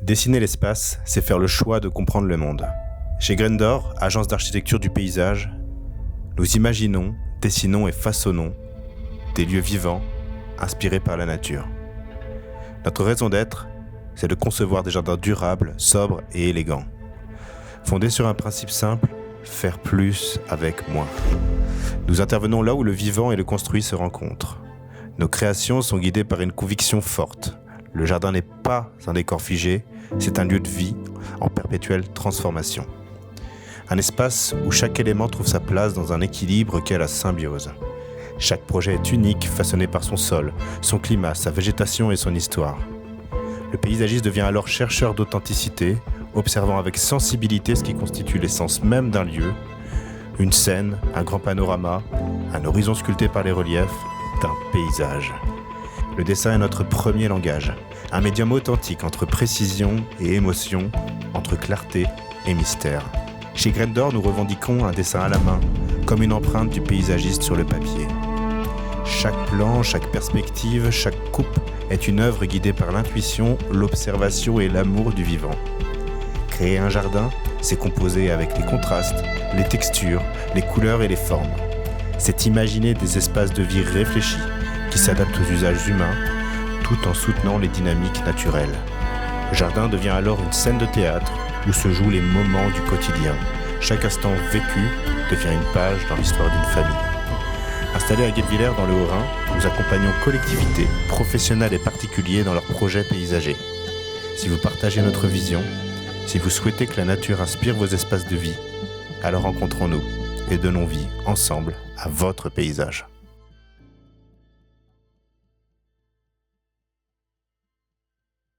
Dessiner l'espace, c'est faire le choix de comprendre le monde. Chez Grendor, agence d'architecture du paysage, nous imaginons, dessinons et façonnons des lieux vivants inspirés par la nature. Notre raison d'être, c'est de concevoir des jardins durables, sobres et élégants. Fondés sur un principe simple, faire plus avec moins. Nous intervenons là où le vivant et le construit se rencontrent. Nos créations sont guidées par une conviction forte. Le jardin n'est pas un décor figé, c'est un lieu de vie en perpétuelle transformation. Un espace où chaque élément trouve sa place dans un équilibre qu'est la symbiose. Chaque projet est unique, façonné par son sol, son climat, sa végétation et son histoire. Le paysagiste devient alors chercheur d'authenticité, observant avec sensibilité ce qui constitue l'essence même d'un lieu, une scène, un grand panorama, un horizon sculpté par les reliefs, d'un paysage. Le dessin est notre premier langage, un médium authentique entre précision et émotion, entre clarté et mystère. Chez Grendor, nous revendiquons un dessin à la main, comme une empreinte du paysagiste sur le papier. Chaque plan, chaque perspective, chaque coupe est une œuvre guidée par l'intuition, l'observation et l'amour du vivant. Créer un jardin, c'est composer avec les contrastes, les textures, les couleurs et les formes. C'est imaginer des espaces de vie réfléchis qui s'adaptent aux usages humains, tout en soutenant les dynamiques naturelles. Le jardin devient alors une scène de théâtre où se jouent les moments du quotidien. Chaque instant vécu devient une page dans l'histoire d'une famille. Installés à Guebwiller dans le Haut-Rhin, nous accompagnons collectivités, professionnels et particuliers dans leurs projets paysagers. Si vous partagez notre vision, si vous souhaitez que la nature inspire vos espaces de vie, alors rencontrons-nous et donnons vie ensemble à votre paysage.